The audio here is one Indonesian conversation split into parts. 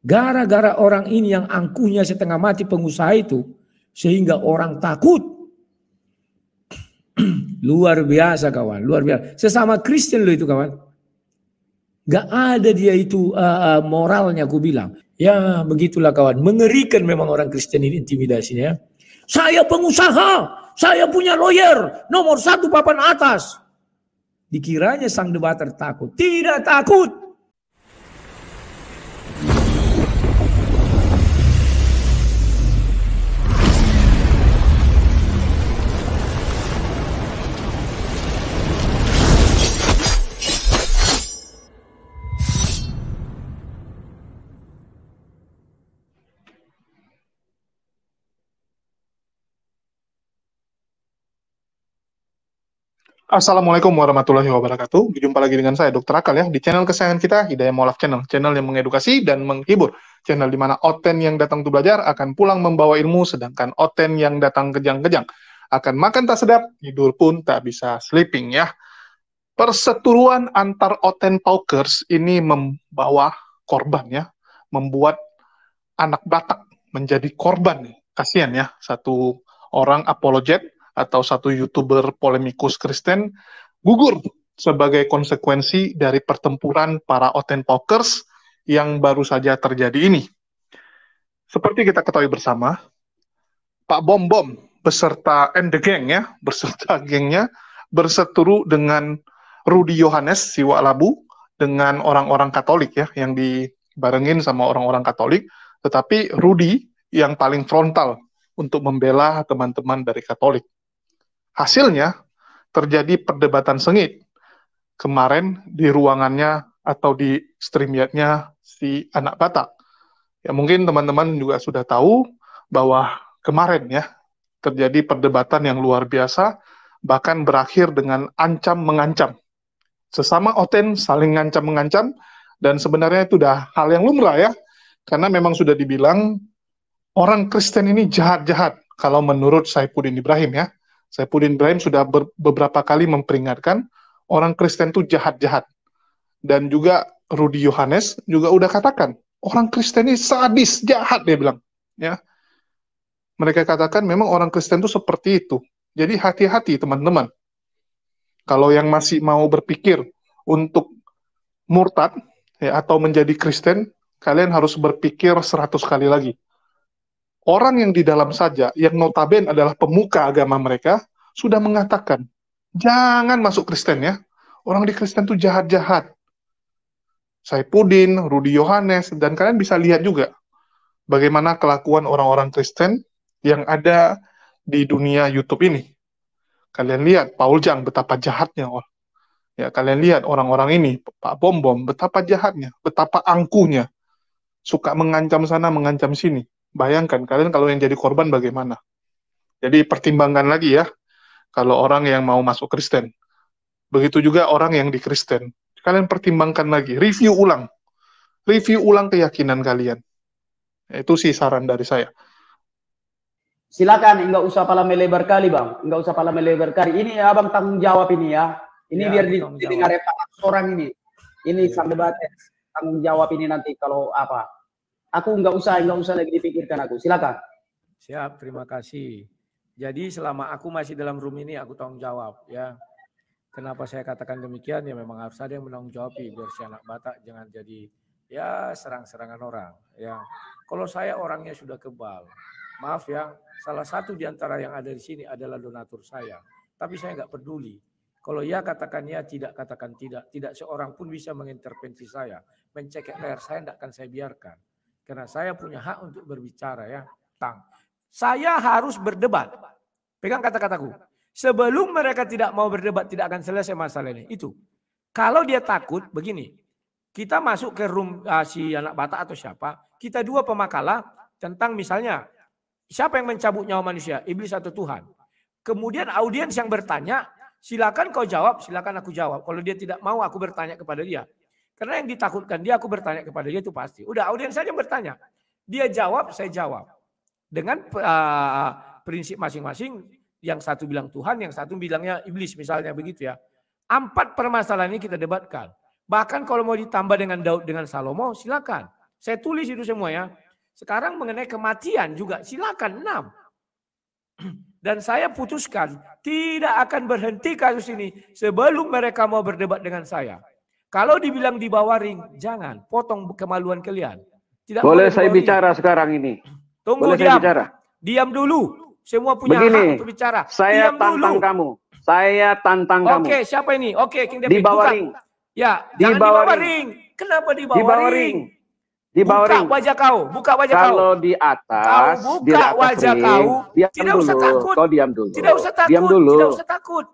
Gara-gara orang ini yang angkuhnya setengah mati pengusaha itu, sehingga orang takut. Luar biasa kawan, luar biasa. Sesama Kristen loh itu kawan. Gak ada dia itu moralnya, aku bilang. Ya begitulah kawan, mengerikan memang orang Kristen ini intimidasinya. Saya pengusaha, saya punya lawyer, nomor 1 papan atas. Dikiranya sang debater takut, tidak takut. Assalamualaikum warahmatullahi wabarakatuh. Berjumpa lagi dengan saya Dr. Akal ya di channel kesayangan kita, Hidayah Molaf Channel, channel yang mengedukasi dan menghibur, channel di mana Oten yang datang untuk belajar akan pulang membawa ilmu, sedangkan Oten yang datang kejang-kejang akan makan tak sedap, tidur pun tak bisa sleeping ya. Perseteruan antar Oten Paukers ini membawa korban ya, membuat anak Batak menjadi korban. Kasihan ya, satu orang apologet atau satu YouTuber polemikus Kristen gugur sebagai konsekuensi dari pertempuran para Oten Paukers yang baru saja terjadi ini. Seperti kita ketahui bersama, Pak Bom Bom beserta and the gang ya, beserta gengnya berseteru dengan Rudy Yohanes Siwa Labu dengan orang-orang Katolik ya, yang dibarengin sama orang-orang Katolik, tetapi Rudy yang paling frontal untuk membela teman-teman dari Katolik. Hasilnya terjadi perdebatan sengit kemarin di ruangannya atau di StreamYard-nya si anak Batak. Ya mungkin teman-teman juga sudah tahu bahwa kemarin ya terjadi perdebatan yang luar biasa, bahkan berakhir dengan ancam-mengancam. Sesama Oten saling ngancam-mengancam, dan sebenarnya itu udah hal yang lumrah ya, karena memang sudah dibilang orang Kristen ini jahat-jahat kalau menurut Saifuddin Ibrahim ya. Saifuddin Ibrahim sudah beberapa kali memperingatkan orang Kristen itu jahat-jahat. Dan juga Rudy Yohanes juga udah katakan, orang Kristen ini sadis, jahat dia bilang. Ya. Mereka katakan memang orang Kristen itu seperti itu. Jadi hati-hati teman-teman. Kalau yang masih mau berpikir untuk murtad ya, atau menjadi Kristen, kalian harus berpikir 100 kali lagi. Orang yang di dalam saja, yang notabene adalah pemuka agama mereka, sudah mengatakan, jangan masuk Kristen ya. Orang di Kristen itu jahat-jahat. Saifuddin, Rudy Yohanes, dan kalian bisa lihat juga bagaimana kelakuan orang-orang Kristen yang ada di dunia YouTube ini. Kalian lihat Paul Jang betapa jahatnya. Ya, kalian lihat orang-orang ini, Pak Bom Bom, betapa jahatnya, betapa angkuhnya. Suka mengancam sana, mengancam sini. Bayangkan kalian kalau yang jadi korban bagaimana. Jadi pertimbangkan lagi ya, kalau orang yang mau masuk Kristen. Begitu juga orang yang di Kristen. Kalian pertimbangkan lagi, review ulang keyakinan kalian. Itu sih saran dari saya. Silakan, enggak usah pala melebar kali bang, enggak usah pala melebar kali. Ini ya, abang tanggung jawab ini ya. Ini ya, biar didengar orang ini. Ini ya. Sang debat tanggung jawab ini nanti kalau apa. Aku enggak usah lagi dipikirkan aku. Silakan. Siap, terima kasih. Jadi selama aku masih dalam room ini aku tanggung jawab ya. Kenapa saya katakan demikian ya, memang harus ada yang menanggung jawab biar si anak Batak jangan jadi ya serang-serangan orang ya. Kalau saya orangnya sudah kebal. Maaf ya, salah satu di antara yang ada di sini adalah donatur saya. Tapi saya nggak peduli. Kalau ya katakan ya, tidak katakan tidak. Tidak seorang pun bisa mengintervensi saya. Mencekik layar saya tidak akan saya biarkan. Karena saya punya hak untuk berbicara ya. Saya harus berdebat. Pegang kata-kataku. Sebelum mereka tidak mau berdebat, tidak akan selesai masalah ini. Itu. Kalau dia takut, begini. Kita masuk ke room si anak Batak atau siapa. Kita dua pemakalah tentang misalnya. Siapa yang mencabut nyawa manusia? Iblis atau Tuhan? Kemudian audiens yang bertanya, silakan kau jawab, silakan aku jawab. Kalau dia tidak mau, aku bertanya kepada dia. Karena yang ditakutkan dia, aku bertanya kepada dia itu pasti. Udah, audiens saja yang bertanya. Dia jawab, saya jawab. Dengan prinsip masing-masing, yang satu bilang Tuhan, yang satu bilangnya iblis misalnya begitu ya. 4 permasalahan ini kita debatkan. Bahkan kalau mau ditambah dengan Daud dengan Salomo, silakan. Saya tulis itu semua ya. Sekarang mengenai kematian juga silakan 6. Dan saya putuskan tidak akan berhenti kasus ini sebelum mereka mau berdebat dengan saya. Kalau dibilang di bawah ring, jangan potong kemaluan kalian. Tidak boleh saya bicara sekarang ini? Tunggu, diam. Diam dulu. Semua punya hak untuk bicara. Saya tantang kamu. Saya tantang kamu. Oke, siapa ini? Oke, King David. Di bawah ring. Ya, jangan di bawah ring. Kenapa di bawah ring? Di bawah ring. Buka wajah kau, buka wajah kau. Kalau di atas, kau buka wajah kau. Tidak usah takut. Kau diam dulu. Tidak usah takut. Diam dulu. Tidak usah takut.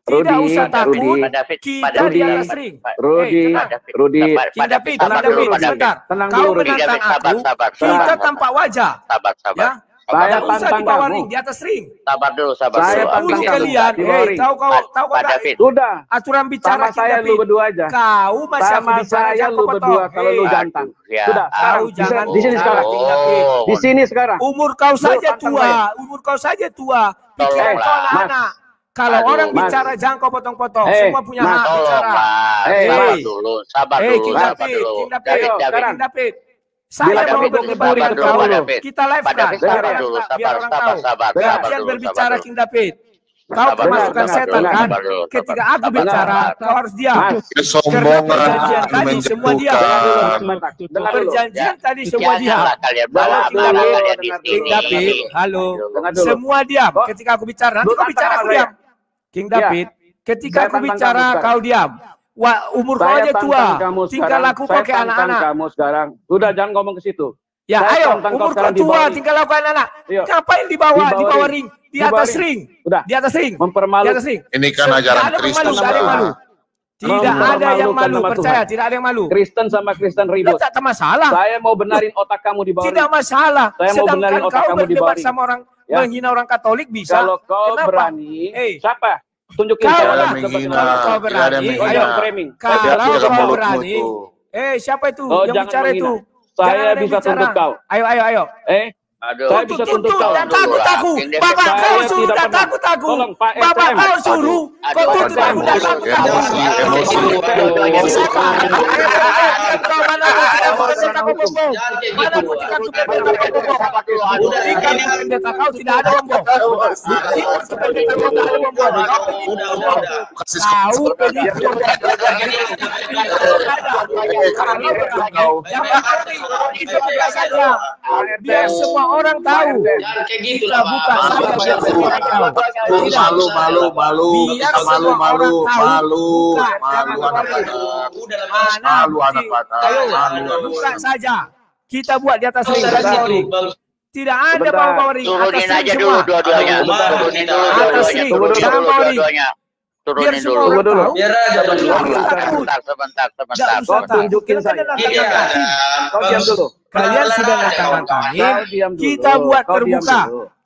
Tidak usah takut. Kita di atas ring. Rudi, King David, sebentar. Kau menantang aku. Kita tampak wajah. Ya. Saya tantang di bawah kamu. ring, di atas ring. Sabar dulu. Saya tantang kalian. Tahu kau David. Sudah. Aturan bicara sama saya lu berdua aja. Kau masih sama saya lu berdua kalau lu jantan. Sudah. Kau jangan di sini sekarang. Di sini sekarang. Umur kau saja tua. Umur kau saja tua. Pikiran kau anak-anak. Kalau orang bicara jangan kau potong-potong. Semua punya hak bicara. Sabar dulu. King David. Saya mau berdebat dengan kau. Kita live kan. Biar orang tahu. Gantian berbicara King David. Kau kemasukan setan kan? Ketika aku bicara, kau harus diam. Perjanjian tadi semua diam. Perjanjian tadi semua diam. King David, halo. Semua diam. Ketika aku bicara, nanti kau bicara aku diam. King David, ketika aku bicara kau diam. Wah, umur kau aja tua. Tinggal laku kau kayak anak-anak. Kamu sekarang. Udah jangan ngomong ke situ. Ya, ayo. Umur kau tua, tinggal laku anak-anak. Ngapain di bawah ring? Di atas ring. Udah. Di atas ring. Mempermalukan. Ini kan ajaran Kristen. Tidak ada yang malu. Tidak ada yang malu. Percaya, tidak ada yang malu. Kristen sama Kristen ribut. Tidak masalah. Saya mau benarin otak kamu di bawah. Tidak masalah. Saya mau benarin otak kamu di bawah. Sama orang menghina orang Katolik bisa. Kalau kau berani, siapa? Tunjukin kalau kau berani, ayo framing. Kalau kau berani, siapa itu yang bicara itu? Saya bisa tuntut kau. Ayo. Saya bisa tuntut kau. Takut aku. Bapak kau suruh takut aku. Bapak kau suruh. Kau tuntut aku takut aku. Mana buktikan pendeta kau tidak ada ombong. Biar semua orang tahu. Kita buka buka saja. Kita buat di atas ring. Tidak ada bawah ring. Turunin aja dulu dua-duanya. Atas ring. Jangan bawah ring. Biar semua orang tahu. Sebentar. Kau tunjukin saya. Kau diam dulu. Kalian sudah tanda-tandanin. Kita buat terbuka.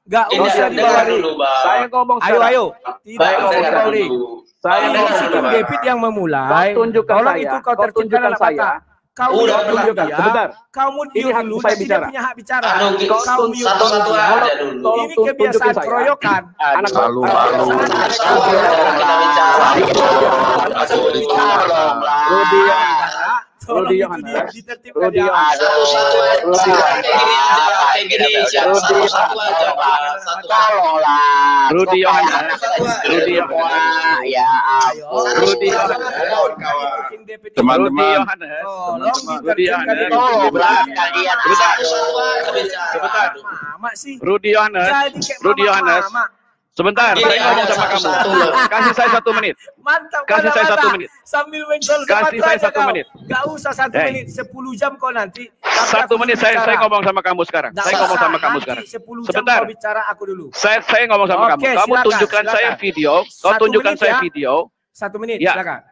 Gak usah di bawah ring. Saya ngomong sekarang. Ayo. Tidak usah di bawah ring. Saya ngomong sekarang. David yang memulai. Tolong itu kau tertibkan anak mata. Kau tunjukkan dia. Sebentar. Kamu dulu dan tidak punya hak bicara. Kau satu-satu aja dulu. Ini kebiasaan keroyokan. Anak malu. Rudi Yohanes. Rudi Satu-satu aja. Rudi Yohanes. Ya Rudi Teman-teman. Rudi Yohanes. Rudi Yohanes. Sebentar, saya ngomong sama kamu. Kasih saya 1 menit. Mantap. Kasih saya 1 menit. Sambil menggol. Kasih saya 1 menit. Gak usah 1 menit. 10 jam kau nanti. 1 menit saya ngomong sama kamu sekarang. Saya ngomong sama kamu sekarang. Sebentar. Kau bicara aku dulu. Saya ngomong sama kamu. Kamu tunjukkan saya video. Kau tunjukkan saya video. 1 menit. Ya. Silakan.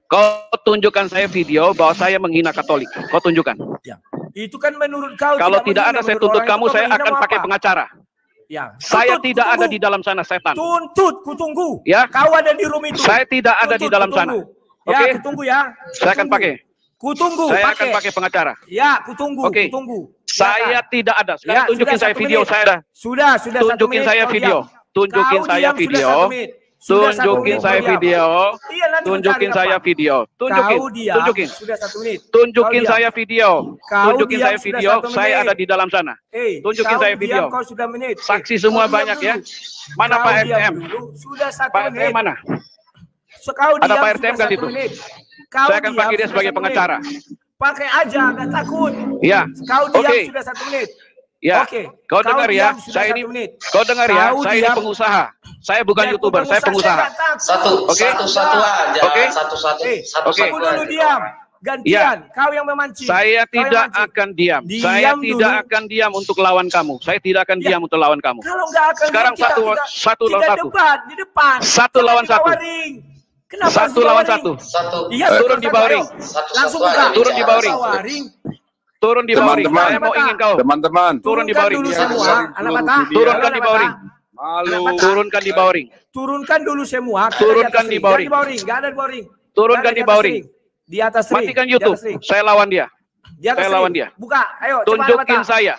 Kau tunjukkan saya video bahwa saya menghina Katolik. Kau tunjukkan. Ya. Itu kan menurut kau. Kalau tidak ada saya tuntut kamu, saya akan pakai pengacara. Ya. Saya tidak ada di dalam sana, setan. Tuntut, kutunggu. Ya. Kau ada di room itu. Saya tidak ada di dalam sana. Ya, kutunggu ya. Saya akan pakai. Kutunggu. Saya akan pakai pengacara. Ya, kutunggu. Oke. Kutunggu. Saya tidak ada. Sekarang tunjukin saya video saya. Sudah. Tunjukin saya video. Tunjukin saya video. Tunjukin saya video. Iya, nanti Tunjukin mencari saya apa? video. Tunjukin. Kau diam, Tunjukin. sudah 1 menit. Tunjukin Kau saya diam. video. Kau Tunjukin diam saya sudah video. 1 Saya menit. ada di dalam sana. Tunjukin Kau saya diam, video. Kau sudah menit. Saksi semua Kau diam banyak ya. dulu. Mana Kau Pak diam RTM? dulu. Sudah 1 Pak menit. RTM mana? Kau Ada diam Pak sudah RTM kan 1 itu? menit. Kau Saya akan diam pakai dia sudah sebagai 1 menit. pengacara. Pakai aja, nggak takut. Iya. Kau diam Oke. sudah 1 menit. Ya. Oke. Kau dengar ya. diam sudah Saya 1 ini. menit. Kau dengar ya. Kau Saya ini diam. pengusaha. Saya bukan Ya, YouTuber. Saya pengusaha. nggak takut. Oke. Satu-satu aja. Oke. Satu-satu. Eh, Oke. kamu dulu diam. Gantian. Kau yang memancing. Saya Kau yang tidak mancing. akan diam. Diam Saya dulu. tidak akan diam untuk lawan kamu. Saya tidak akan Ya. diam untuk lawan kamu. Kalau nggak akan Sekarang diam, satu lawan kita satu. debat di depan. Satu Jangan lawan di bawah satu. ring. Kenapa harus Satu di bawah lawan ring? satu. Satu. Iya, Turun di bawah ring. Langsung Satu-satu buka. aja Turun di bawah ring. Bawah ring. Turun di bawah ring. Teman-teman. Saya mau ingin kau. Teman-teman, Turun di bawah ring. Turunkan dulu Iya, semua, iya. anak mata. Turunkan di bawah ring. malu. Turunkan di bawah ring. Turunkan dulu semua. Kita Turunkan atas di bawah Jangan ring. di bawah ring. Nggak ada di bawah ring. Turunkan Nggak ada di bawah atas ring. Di atas ring. Matikan Di YouTube. atas ring. Saya lawan dia. Di atas Saya ring. lawan dia. Buka. Ayo. cepat, Tunjukin anak mata. saya.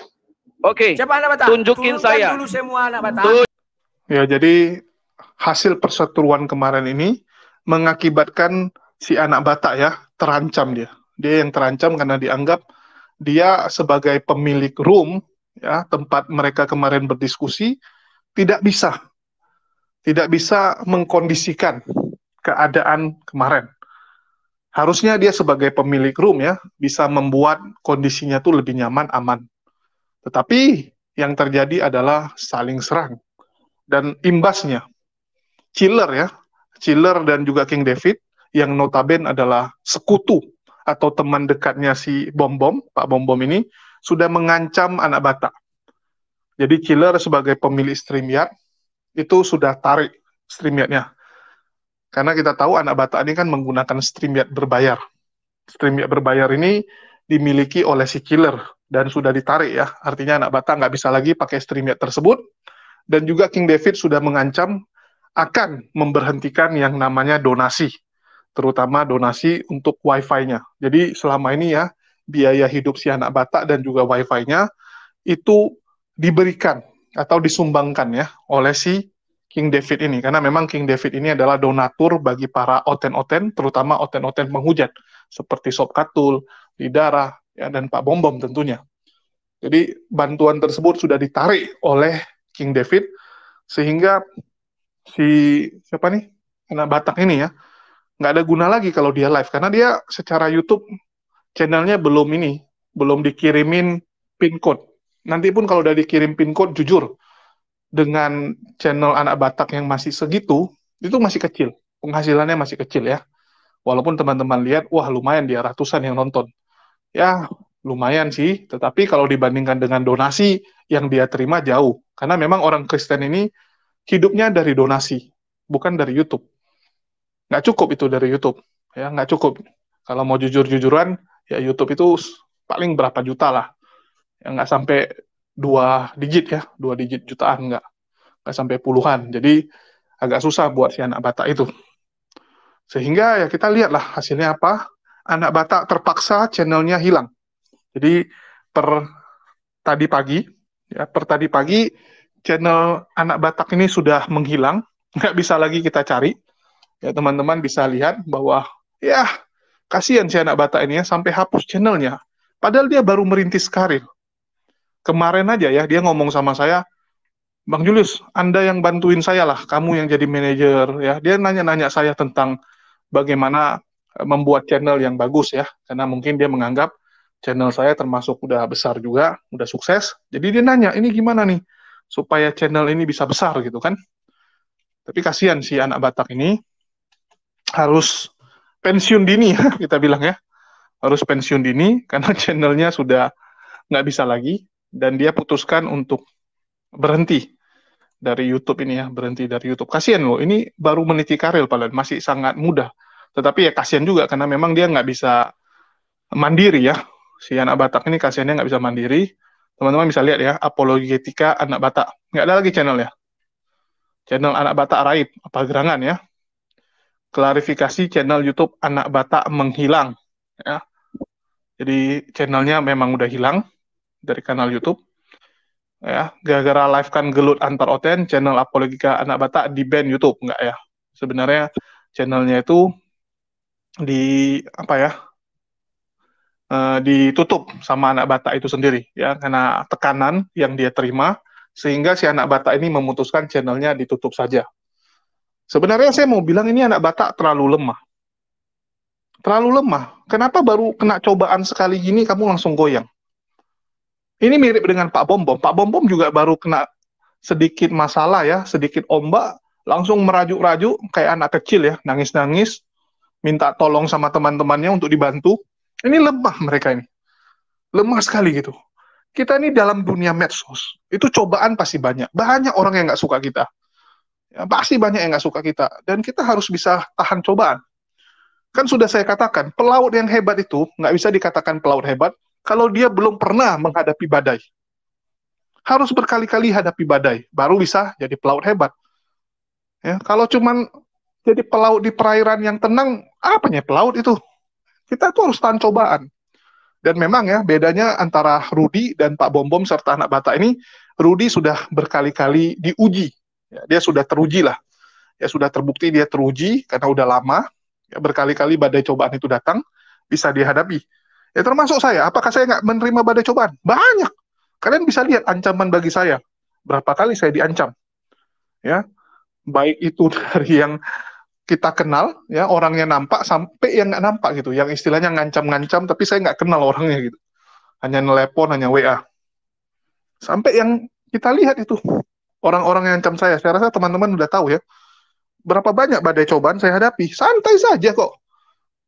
Oke. Cepat anak mata. Tunjukin Turunkan saya. dulu semua anak mata. Ya, jadi hasil perseteruan kemarin ini mengakibatkan si anak Batak ya terancam dia. Dia yang terancam karena dianggap dia sebagai pemilik room ya tempat mereka kemarin berdiskusi tidak bisa mengkondisikan keadaan kemarin. Harusnya dia sebagai pemilik room ya bisa membuat kondisinya tuh lebih nyaman, aman. Tetapi yang terjadi adalah saling serang dan imbasnya Chiller dan juga King David yang notabene adalah sekutu atau teman dekatnya si Pak Bom Bom ini sudah mengancam anak Batak. Jadi Chiller sebagai pemilik StreamYard itu sudah tarik StreamYard-nya. Karena kita tahu anak Batak ini kan menggunakan StreamYard berbayar. StreamYard berbayar ini dimiliki oleh si Chiller dan sudah ditarik ya. Artinya anak Batak nggak bisa lagi pakai StreamYard tersebut. Dan juga King David sudah mengancam akan memberhentikan yang namanya donasi. Terutama donasi untuk Wi-Fi-nya. Jadi selama ini ya, biaya hidup si anak Batak dan juga Wi-Fi-nya itu diberikan atau disumbangkan ya oleh si King David ini. Karena memang King David ini adalah donatur bagi para oten-oten, terutama oten-oten penghujat. Seperti Sob Katul, Lidara, ya, dan Pak Bom Bom tentunya. Jadi bantuan tersebut sudah ditarik oleh King David, sehingga si siapa nih anak Batak ini ya nggak ada guna lagi kalau dia live karena dia secara YouTube channelnya belum dikirimin pin code. Nanti pun kalau udah dikirim pin code, jujur dengan channel anak Batak yang masih segitu itu masih kecil, penghasilannya masih kecil ya. Walaupun teman-teman lihat wah lumayan dia ratusan yang nonton ya, lumayan sih, tetapi kalau dibandingkan dengan donasi yang dia terima jauh karena memang orang Kristen ini hidupnya dari donasi, bukan dari YouTube. Nggak cukup itu dari YouTube. Ya, nggak cukup. Kalau mau jujur-jujuran, ya YouTube itu paling berapa juta lah. Ya, nggak sampai 2 digit ya, 2 digit jutaan, nggak sampai puluhan. Jadi agak susah buat si anak Batak itu. Sehingga ya kita lihatlah hasilnya apa. Anak Batak terpaksa channelnya hilang. Jadi per tadi pagi, channel anak Batak ini sudah menghilang, nggak bisa lagi kita cari. Ya teman-teman bisa lihat bahwa ya kasihan si anak Batak ini ya sampai hapus channelnya. Padahal dia baru merintis karir. Kemarin aja ya dia ngomong sama saya, Bang Julius, Anda yang bantuin saya lah, kamu yang jadi manajer ya. Dia nanya-nanya saya tentang bagaimana membuat channel yang bagus ya, karena mungkin dia menganggap channel saya termasuk udah besar juga, udah sukses. Jadi dia nanya, ini gimana nih supaya channel ini bisa besar gitu kan. Tapi kasihan si anak Batak ini harus pensiun dini ya, kita bilang ya. Harus pensiun dini karena channelnya sudah nggak bisa lagi dan dia putuskan untuk berhenti dari YouTube ini ya, berhenti dari YouTube. Kasihan loh, ini baru meniti karir padahal masih sangat muda. Tetapi ya kasihan juga karena memang dia nggak bisa mandiri ya. Si anak Batak ini kasihannya nggak bisa mandiri. Teman-teman bisa lihat ya, Apologetika Anak Batak. Nggak ada lagi channelnya. Channel Anak Batak Raib, apa gerangan ya. Klarifikasi channel YouTube Anak Batak menghilang. Ya. Jadi channelnya memang udah hilang dari kanal YouTube. Ya, gara-gara live kan gelut antar oten, channel Apologetika Anak Batak di ban YouTube, enggak ya. Sebenarnya channelnya itu ditutup sama anak Batak itu sendiri ya, karena tekanan yang dia terima sehingga si anak Batak ini memutuskan channelnya ditutup saja. Sebenarnya saya mau bilang ini anak Batak terlalu lemah. Terlalu lemah. Kenapa baru kena cobaan sekali gini kamu langsung goyang? Ini mirip dengan Pak Bom Bom. Pak Bom Bom juga baru kena sedikit masalah ya, sedikit ombak, langsung merajuk-rajuk kayak anak kecil ya, nangis-nangis, minta tolong sama teman-temannya untuk dibantu. Ini lemah mereka ini. Lemah sekali gitu. Kita ini dalam dunia medsos, itu cobaan pasti banyak. Banyak orang yang nggak suka kita. Ya, pasti banyak yang nggak suka kita. Dan kita harus bisa tahan cobaan. Kan sudah saya katakan, pelaut yang hebat itu nggak bisa dikatakan pelaut hebat kalau dia belum pernah menghadapi badai. Harus berkali-kali hadapi badai, baru bisa jadi pelaut hebat. Ya, kalau cuman jadi pelaut di perairan yang tenang, apanya pelaut itu? Kita tuh harus tahan cobaan. Dan memang ya, bedanya antara Rudi dan Pak Bom Bom serta anak Batak ini, Rudi sudah berkali-kali diuji. Ya, dia sudah teruji lah. Ya sudah terbukti dia teruji karena udah lama. Ya, berkali-kali badai cobaan itu datang, bisa dihadapi. Ya termasuk saya, apakah saya nggak menerima badai cobaan? Banyak. Kalian bisa lihat ancaman bagi saya. Berapa kali saya diancam. Ya, baik itu dari yang kita kenal, ya orangnya nampak sampai yang nggak nampak gitu, yang istilahnya ngancam-ngancam, tapi saya nggak kenal orangnya gitu, hanya telepon, hanya WA, sampai yang kita lihat itu orang-orang yang ngancam saya rasa teman-teman udah tahu ya, berapa banyak badai cobaan saya hadapi, santai saja kok.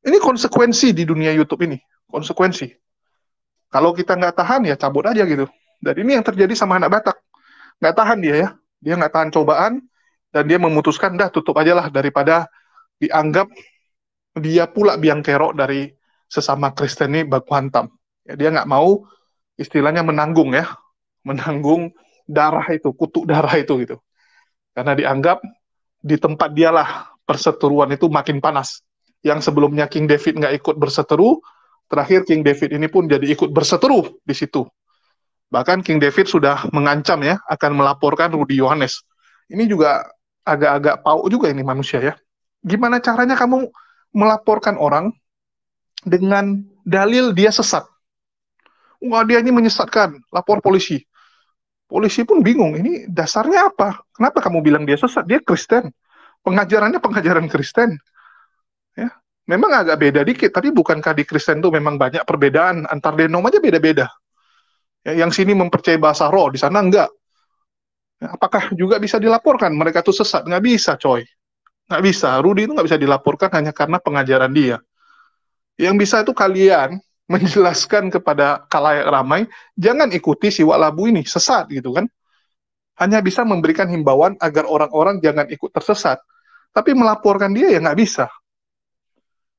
Ini konsekuensi di dunia YouTube ini, konsekuensi. Kalau kita nggak tahan ya cabut aja gitu. Dan ini yang terjadi sama anak Batak, nggak tahan dia ya, dia nggak tahan cobaan. Dan dia memutuskan, dah tutup aja lah daripada dianggap dia pula biang kerok dari sesama Kristen ini baku hantam. Ya, dia nggak mau istilahnya menanggung ya, menanggung darah itu, kutuk darah itu gitu. Karena dianggap di tempat dialah perseteruan itu makin panas. Yang sebelumnya King David nggak ikut berseteru, terakhir King David ini pun jadi ikut berseteru di situ. Bahkan King David sudah mengancam ya, akan melaporkan Rudi Yohanes. Ini juga agak-agak pauk juga ini manusia ya. Gimana caranya kamu melaporkan orang dengan dalil dia sesat? Wah, dia ini menyesatkan, lapor polisi. Polisi pun bingung, ini dasarnya apa? Kenapa kamu bilang dia sesat? Dia Kristen. Pengajarannya pengajaran Kristen. Ya, memang agak beda dikit, tapi bukankah di Kristen itu memang banyak perbedaan? Antar denom aja beda-beda. Ya, yang sini mempercayai bahasa roh, di sana enggak. Apakah juga bisa dilaporkan mereka itu sesat? Nggak bisa, coy. Nggak bisa. Rudi itu nggak bisa dilaporkan hanya karena pengajaran dia. Yang bisa itu kalian menjelaskan kepada khalayak ramai, jangan ikuti si Wak Labu ini, sesat gitu kan. Hanya bisa memberikan himbauan agar orang-orang jangan ikut tersesat. Tapi melaporkan dia ya nggak bisa.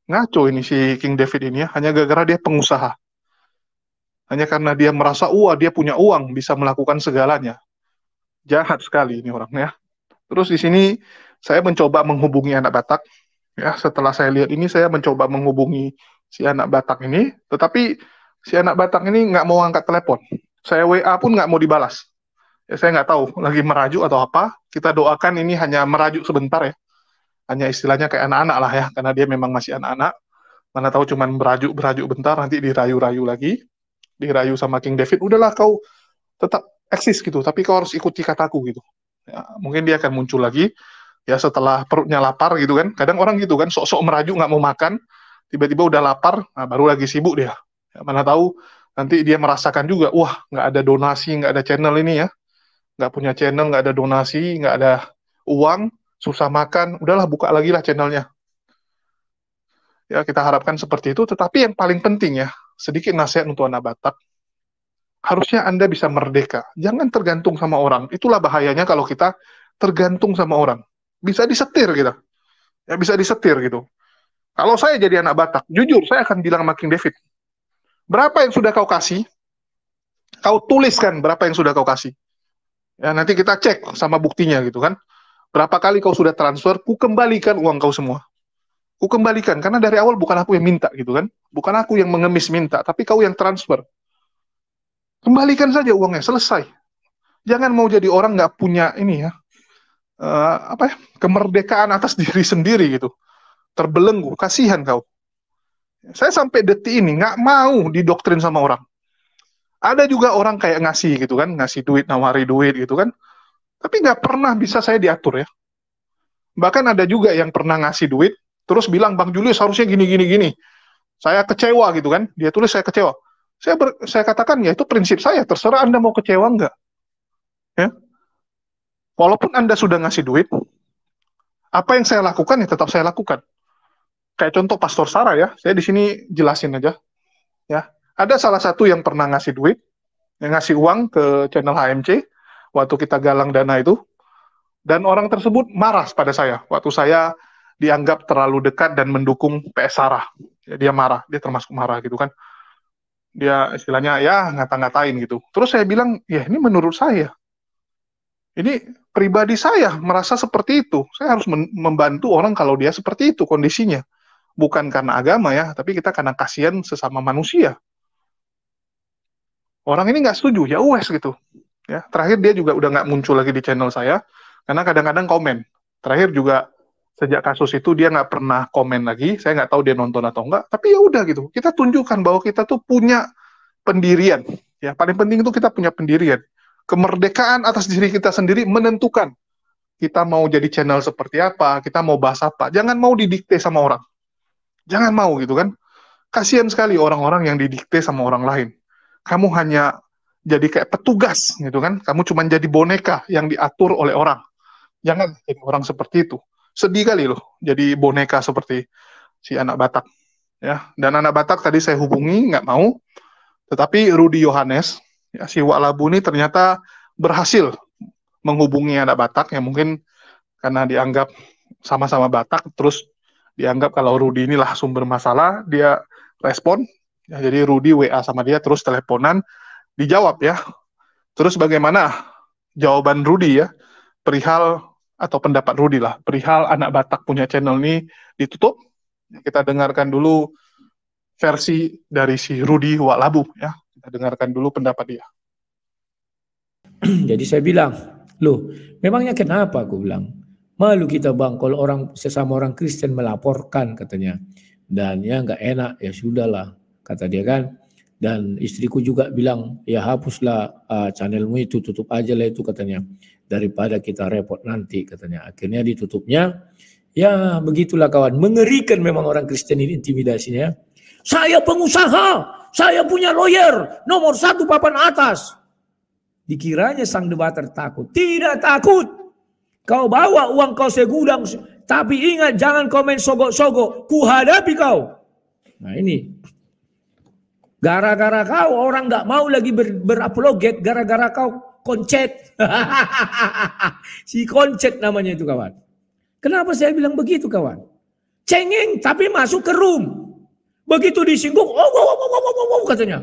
Ngaco ini si King David ini ya, hanya gara-gara dia pengusaha. Hanya karena dia merasa, wah dia punya uang, bisa melakukan segalanya. Jahat sekali ini orangnya. Terus di sini saya mencoba menghubungi anak Batak. Ya, setelah saya lihat ini saya mencoba menghubungi si anak Batak ini, tetapi si anak Batak ini nggak mau angkat telepon. Saya WA pun nggak mau dibalas. Ya, saya nggak tahu lagi merajuk atau apa. Kita doakan ini hanya merajuk sebentar ya. Hanya istilahnya kayak anak-anak lah ya, karena dia memang masih anak-anak. Mana tahu cuman berajuk bentar, nanti dirayu-rayu lagi. Dirayu sama King David, udahlah kau tetap eksis gitu, tapi kau harus ikuti kataku gitu. Ya, mungkin dia akan muncul lagi ya setelah perutnya lapar gitu kan. Kadang orang gitu kan, sok-sok merajuk nggak mau makan, tiba-tiba udah lapar, nah baru lagi sibuk dia. Ya, mana tahu nanti dia merasakan juga, wah nggak ada donasi, nggak ada channel ini ya, nggak punya channel, nggak ada donasi, nggak ada uang, susah makan, udahlah buka lagi lah channelnya. Ya kita harapkan seperti itu. Tetapi yang paling penting ya, sedikit nasihat untuk anak Batak. Harusnya Anda bisa merdeka. Jangan tergantung sama orang. Itulah bahayanya kalau kita tergantung sama orang. Bisa disetir kita. Ya, bisa disetir gitu. Kalau saya jadi anak Batak, jujur saya akan bilang sama King David, berapa yang sudah kau kasih? Kau tuliskan berapa yang sudah kau kasih. Ya, nanti kita cek sama buktinya gitu kan. Berapa kali kau sudah transfer, ku kembalikan uang kau semua. Ku kembalikan, karena dari awal bukan aku yang minta gitu kan. Bukan aku yang mengemis minta, tapi kau yang transfer. Kembalikan saja uangnya, selesai. Jangan mau jadi orang nggak punya ini ya, kemerdekaan atas diri sendiri gitu, terbelenggu. Kasihan kau. Saya sampai detik ini nggak mau didoktrin sama orang. Ada juga orang kayak ngasih gitu kan, ngasih duit, nawari duit gitu kan, tapi nggak pernah bisa saya diatur ya. Bahkan ada juga yang pernah ngasih duit, terus bilang, Bang Julius harusnya gini. Saya kecewa gitu kan, dia tulis saya kecewa. Saya katakan, ya itu prinsip saya, terserah Anda mau kecewa nggak. Ya. Walaupun Anda sudah ngasih duit, apa yang saya lakukan ya tetap saya lakukan. Kayak contoh Pastor Sarah ya, saya di sini jelasin aja. Ya, ada salah satu yang pernah ngasih duit, yang ngasih uang ke channel HMC, waktu kita galang dana itu, dan orang tersebut marah pada saya, waktu saya dianggap terlalu dekat dan mendukung PS Sarah. Ya, dia marah, dia termasuk marah gitu kan. Dia istilahnya ya ngata-ngatain gitu. Terus saya bilang, ya ini menurut saya. Ini pribadi saya merasa seperti itu. Saya harus membantu orang kalau dia seperti itu kondisinya. Bukan karena agama ya, tapi kita karena kasihan sesama manusia. Orang ini nggak setuju, ya wes gitu. Ya, terakhir dia juga udah nggak muncul lagi di channel saya, karena kadang-kadang komen. Terakhir juga sejak kasus itu dia nggak pernah komen lagi. Saya nggak tahu dia nonton atau enggak. Tapi ya udah gitu. Kita tunjukkan bahwa kita tuh punya pendirian. Ya, paling penting itu kita punya pendirian. Kemerdekaan atas diri kita sendiri menentukan kita mau jadi channel seperti apa, kita mau bahas apa. Jangan mau didikte sama orang. Jangan mau gitu kan. Kasihan sekali orang-orang yang didikte sama orang lain. Kamu hanya jadi kayak petugas gitu kan. Kamu cuma jadi boneka yang diatur oleh orang. Jangan jadi orang seperti itu. Sedih kali loh jadi boneka seperti si anak Batak. Ya, dan anak Batak tadi saya hubungi nggak mau. Tetapi Rudi Yohanes, ya, si Wak Labu ini ternyata berhasil menghubungi anak Batak yang mungkin karena dianggap sama-sama Batak, terus dianggap kalau Rudi inilah sumber masalah, dia respon. Ya, jadi Rudi WA sama dia, terus teleponan, dijawab ya. Terus bagaimana jawaban Rudi ya, perihal atau pendapat Rudi lah, perihal anak Batak punya channel ini ditutup. Kita dengarkan dulu versi dari si Rudi Wak Labu ya. Kita dengarkan dulu pendapat dia. Jadi saya bilang, loh, memangnya kenapa? Aku bilang, malu kita bang kalau sesama orang Kristen melaporkan katanya, dan ya nggak enak, ya sudahlah kata dia kan. Dan istriku juga bilang, ya hapuslah channelmu itu, tutup aja lah itu katanya, daripada kita repot nanti katanya. Akhirnya ditutupnya. Ya begitulah kawan, mengerikan memang orang Kristen ini intimidasinya. Saya pengusaha, saya punya lawyer, nomor 1 papan atas. Dikiranya sang debater takut. Tidak takut. Kau bawa uang kau segudang, tapi ingat jangan komen sogok-sogok. Kuhadapi kau. Nah ini. Gara-gara kau orang gak mau lagi berapologet, gara-gara kau koncet. Si koncet namanya itu kawan. Kenapa saya bilang begitu kawan? Cengeng tapi masuk ke room. Begitu disinggung, katanya.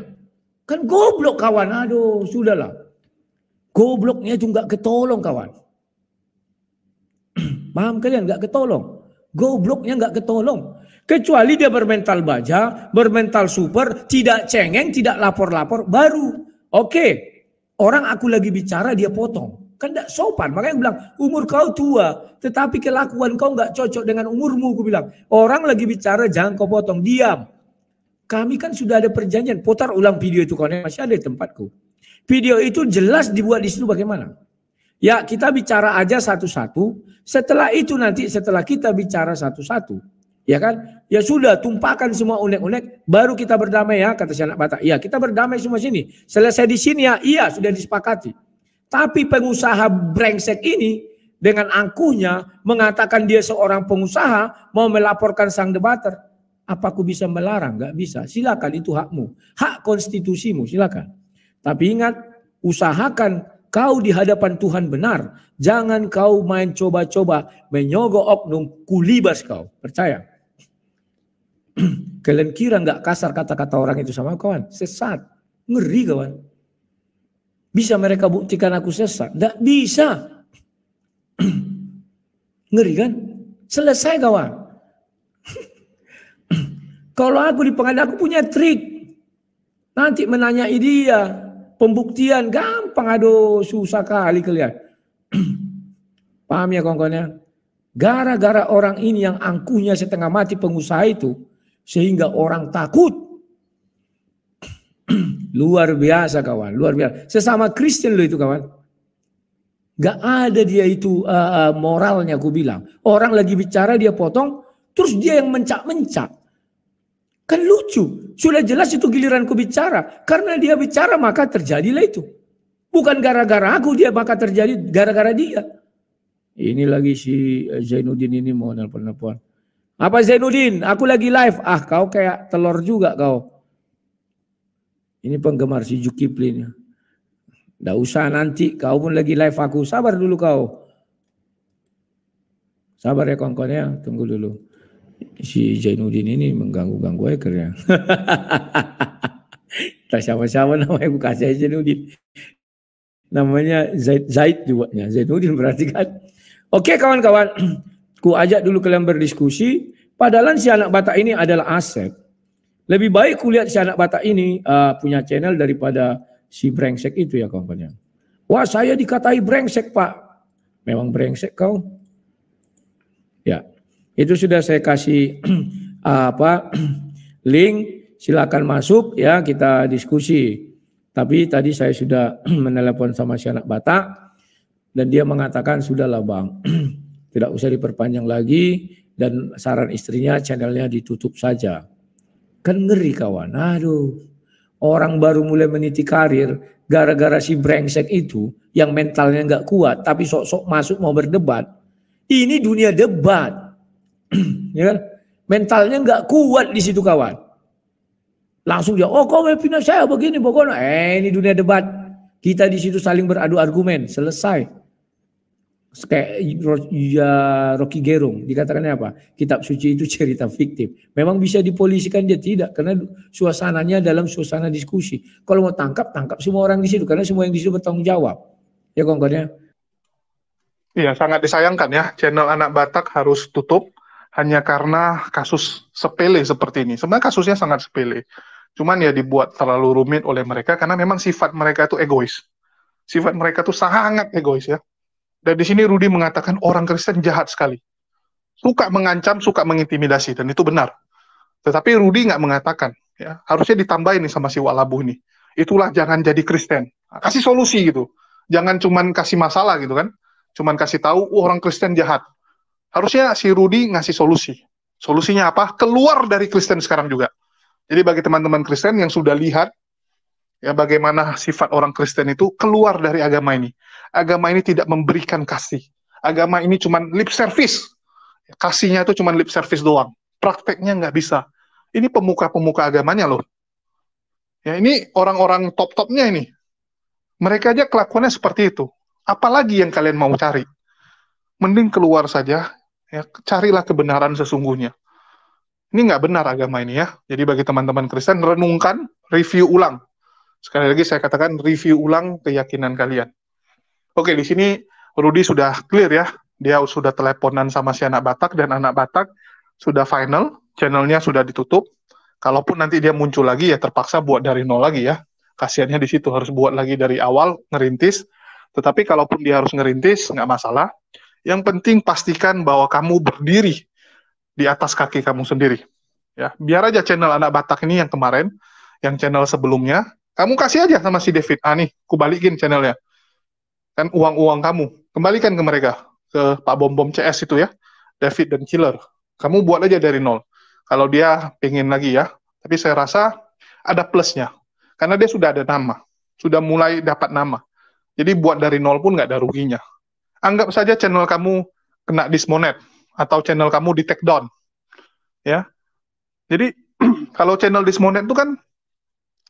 Kan goblok kawan, aduh sudahlah. Gobloknya itu gak ketolong kawan. Paham kalian? Gak ketolong. Gobloknya gak ketolong. Kecuali dia bermental baja, bermental super, tidak cengeng, tidak lapor-lapor, baru. Oke, orang aku lagi bicara dia potong. Kan gak sopan, makanya aku bilang, umur kau tua, tetapi kelakuan kau gak cocok dengan umurmu, aku bilang. Orang lagi bicara jangan kau potong, diam. Kami kan sudah ada perjanjian, putar ulang video itu kawan, masih ada di tempatku. Video itu jelas dibuat di situ bagaimana. Ya kita bicara aja satu-satu, setelah itu nanti setelah kita bicara satu-satu, ya kan? Ya sudah tumpahkan semua unek-unek, baru kita berdamai ya, kata si anak Batak. Ya kita berdamai semua sini, selesai di sini ya, iya sudah disepakati. Tapi pengusaha brengsek ini dengan angkuhnya mengatakan dia seorang pengusaha mau melaporkan sang debater. Apa aku bisa melarang? Gak bisa. Silakan itu hakmu. Hak konstitusimu silakan. Tapi ingat, usahakan kau di hadapan Tuhan benar. Jangan kau main coba-coba menyogok oknum, kulibas kau. Percaya. Kalian kira gak kasar kata-kata orang itu sama kawan? Sesat. Ngeri kawan. Bisa mereka buktikan aku sesat? Tidak bisa. Ngeri kan? Selesai kawan. Kalau aku di pengadilan, aku punya trik. Nanti menanyai dia. Pembuktian gampang. Aduh susah kali kalian. Paham ya kawan-kawannya? Gara-gara orang ini yang angkuhnya setengah mati pengusaha itu, sehingga orang takut. Luar biasa kawan, luar biasa. Sesama Kristen lo itu kawan. Gak ada dia itu moralnya aku bilang. Orang lagi bicara dia potong, terus dia yang mencak-mencak. Kan lucu. Sudah jelas itu giliranku bicara. Karena dia bicara maka terjadilah itu. Bukan gara-gara aku dia maka terjadi gara-gara dia. Ini lagi si Zainuddin ini mau nelpon-nelpon. Apa Zainuddin? Aku lagi live. Ah kau kayak telur juga kau. Ini penggemar si Zulkifli ini. Nggak usah nanti kau pun lagi live aku. Sabar dulu kau. Sabar ya kawan-kawan ya. Tunggu dulu. Si Zainuddin ini mengganggu-ganggu ekernya. Tak siapa-siapa namanya aku kasih Zainuddin. Namanya Zaid juga. Zainuddin berarti kan. Oke kawan-kawan. Ku ajak dulu kalian berdiskusi. Padahal si anak Batak ini adalah aset. Lebih baik kulihat si anak Batak ini punya channel daripada si brengsek itu ya kawan-kawan. Wah saya dikatai brengsek pak. Memang brengsek kau. Ya. Itu sudah saya kasih link. Silakan masuk ya kita diskusi. Tapi tadi saya sudah menelepon sama si anak Batak. Dan dia mengatakan sudahlah bang. Tidak usah diperpanjang lagi. Dan saran istrinya channelnya ditutup saja. Kan ngeri kawan. Aduh. Orang baru mulai meniti karir. Gara-gara si brengsek itu. Yang mentalnya nggak kuat. Tapi sok-sok masuk mau berdebat. Ini dunia debat. Ya kan? Mentalnya nggak kuat di situ kawan. Langsung dia, oh kau pindah saya begini pokoknya. Ini dunia debat. Kita di situ saling beradu argumen. Selesai. Kayak ya, Rocky Gerung dikatakannya apa? Kitab suci itu cerita fiktif. Memang bisa dipolisikan dia tidak karena suasananya dalam suasana diskusi. Kalau mau tangkap semua orang di situ karena semua yang di situ bertanggung jawab. Ya kawan-kawan. Iya, sangat disayangkan ya channel Anak Batak harus tutup hanya karena kasus sepele seperti ini. Sebenarnya kasusnya sangat sepele. Cuman ya dibuat terlalu rumit oleh mereka karena memang sifat mereka itu egois. Sifat mereka itu sangat egois ya. Dan di sini Rudy mengatakan orang Kristen jahat sekali. Suka mengancam, suka mengintimidasi. Dan itu benar. Tetapi Rudy nggak mengatakan. Ya, harusnya ditambahin nih sama si Walabuh nih. Itulah jangan jadi Kristen. Kasih solusi gitu. Jangan cuman kasih masalah gitu kan. Cuman kasih tahu orang Kristen jahat. Harusnya si Rudy ngasih solusi. Solusinya apa? Keluar dari Kristen sekarang juga. Jadi bagi teman-teman Kristen yang sudah lihat ya bagaimana sifat orang Kristen itu keluar dari agama ini. Agama ini tidak memberikan kasih. Agama ini cuma lip service. Kasihnya itu cuma lip service doang. Prakteknya nggak bisa. Ini pemuka-pemuka agamanya loh. Ya ini orang-orang top-topnya ini. Mereka aja kelakuannya seperti itu. Apalagi yang kalian mau cari? Mending keluar saja. Ya, carilah kebenaran sesungguhnya. Ini nggak benar agama ini ya. Jadi bagi teman-teman Kristen, renungkan, review ulang. Sekali lagi saya katakan, review ulang keyakinan kalian. Oke, di sini Rudy sudah clear ya. Dia sudah teleponan sama si anak Batak, dan anak Batak sudah final, channelnya sudah ditutup. Kalaupun nanti dia muncul lagi, ya terpaksa buat dari nol lagi ya. Kasiannya di situ, harus buat lagi dari awal, ngerintis. Tetapi kalaupun dia harus ngerintis, nggak masalah. Yang penting pastikan bahwa kamu berdiri di atas kaki kamu sendiri. Ya, biar aja channel anak Batak ini yang kemarin, yang channel sebelumnya, kamu kasih aja sama si David. Ah nih, ku balikin channelnya. Kan uang-uang kamu, kembalikan ke mereka. Ke Pak Bom-Bom CS itu ya, David dan Killer. Kamu buat aja dari nol. Kalau dia pengen lagi ya. Tapi saya rasa ada plusnya. Karena dia sudah ada nama. Sudah mulai dapat nama. Jadi buat dari nol pun nggak ada ruginya. Anggap saja channel kamu kena dismonet. Atau channel kamu di take down. Ya. Jadi kalau channel dismonet itu kan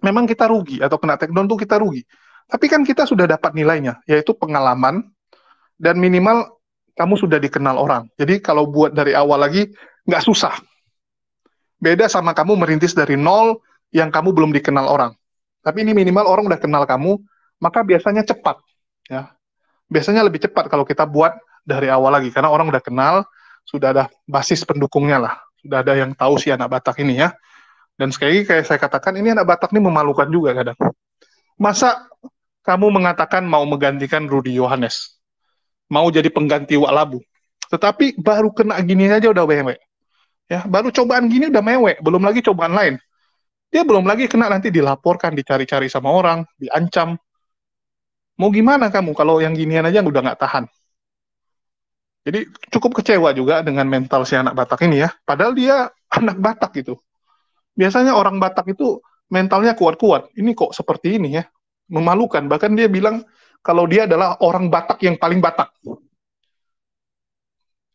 memang kita rugi. Atau kena take down tuh kita rugi. Tapi kan kita sudah dapat nilainya. Yaitu pengalaman. Dan minimal kamu sudah dikenal orang. Jadi kalau buat dari awal lagi, nggak susah. Beda sama kamu merintis dari nol yang kamu belum dikenal orang. Tapi ini minimal orang udah kenal kamu, maka biasanya cepat. Ya. Biasanya lebih cepat kalau kita buat dari awal lagi. Karena orang udah kenal, sudah ada basis pendukungnya lah. Sudah ada yang tahu si anak Batak ini ya. Dan sekali lagi kayak saya katakan, ini anak Batak ini memalukan juga kadang. Masa kamu mengatakan mau menggantikan Rudy Yohanes? mau jadi pengganti Wak Labu. Tetapi baru kena gini aja udah mewek. Ya, baru cobaan gini udah mewek, belum lagi cobaan lain. Dia belum lagi kena nanti dilaporkan, dicari-cari sama orang, diancam. Mau gimana kamu kalau yang ginian aja udah nggak tahan? Jadi cukup kecewa juga dengan mental si anak Batak ini ya. Padahal dia anak Batak gitu. Biasanya orang Batak itu mentalnya kuat-kuat. Ini kok seperti ini ya. Memalukan. Bahkan dia bilang kalau dia adalah orang Batak yang paling Batak.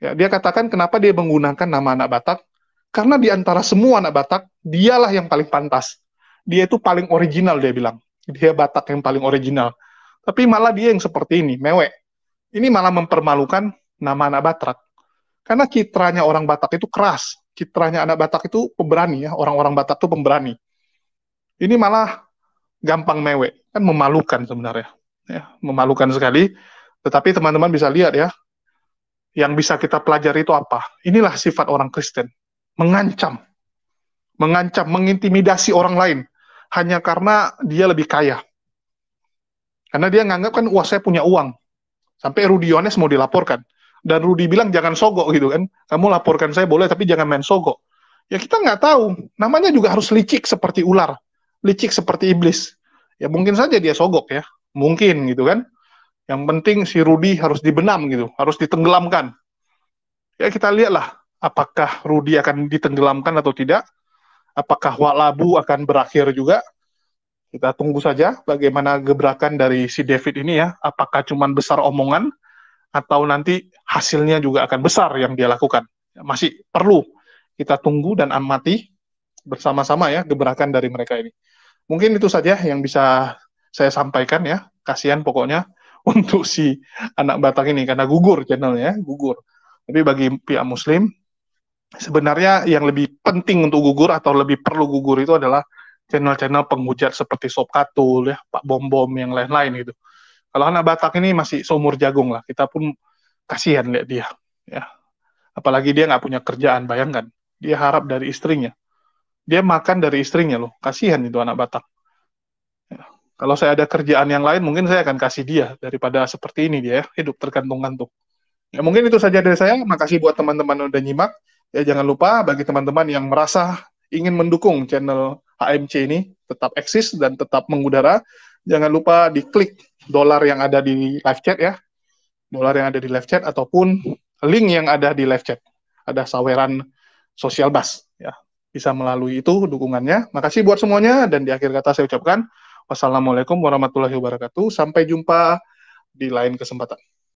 Ya, dia katakan kenapa dia menggunakan nama anak Batak? Karena di antara semua anak Batak, dialah yang paling pantas. Dia itu paling original, dia bilang. Dia Batak yang paling original. Tapi malah dia yang seperti ini, mewek. Ini malah mempermalukan nama anak Batak. Karena citranya orang Batak itu keras. Citranya anak Batak itu pemberani ya. Orang-orang Batak itu pemberani. Ini malah gampang mewek. Kan memalukan sebenarnya. Ya, memalukan sekali. Tetapi teman-teman bisa lihat ya. Yang bisa kita pelajari itu apa? Inilah sifat orang Kristen. Mengancam. Mengancam, mengintimidasi orang lain. Hanya karena dia lebih kaya. Karena dia nganggap kan, wah saya punya uang. Sampai Rudi Yohanes mau dilaporkan. Dan Rudi bilang jangan sogok gitu kan. Kamu laporkan saya boleh tapi jangan main sogok. Ya kita nggak tahu. Namanya juga harus licik seperti ular. Licik seperti iblis. Ya mungkin saja dia sogok ya. Mungkin gitu kan. Yang penting si Rudi harus dibenam gitu. Harus ditenggelamkan. Ya kita lihatlah. Apakah Rudi akan ditenggelamkan atau tidak. Apakah Wak Labu akan berakhir juga. Kita tunggu saja bagaimana gebrakan dari si David ini ya. Apakah cuma besar omongan atau nanti hasilnya juga akan besar yang dia lakukan. Masih perlu kita tunggu dan amati bersama-sama ya gebrakan dari mereka ini. Mungkin itu saja yang bisa saya sampaikan ya. Kasihan pokoknya untuk si anak Batak ini karena gugur channelnya, gugur. Tapi bagi pihak Muslim sebenarnya yang lebih penting untuk gugur atau lebih perlu gugur itu adalah channel-channel penghujat seperti Sob Katul ya, Pak Bom Bom yang lain-lain gitu. Kalau anak Batak ini masih seumur jagung lah, kita pun kasihan lihat dia. Ya. Apalagi dia nggak punya kerjaan, bayangkan. Dia harap dari istrinya. Dia makan dari istrinya loh, kasihan itu anak Batak. Ya. Kalau saya ada kerjaan yang lain, mungkin saya akan kasih dia daripada seperti ini dia, hidup tergantung-gantung. Ya mungkin itu saja dari saya. Makasih buat teman-teman yang udah nyimak. Ya jangan lupa bagi teman-teman yang merasa ingin mendukung channel HMC ini tetap eksis dan tetap mengudara, jangan lupa diklik dolar yang ada di live chat ya. Dolar yang ada di live chat ataupun link yang ada di live chat. Ada saweran Social Bus ya. Bisa melalui itu dukungannya. Makasih buat semuanya dan di akhir kata saya ucapkan wassalamualaikum warahmatullahi wabarakatuh. Sampai jumpa di lain kesempatan.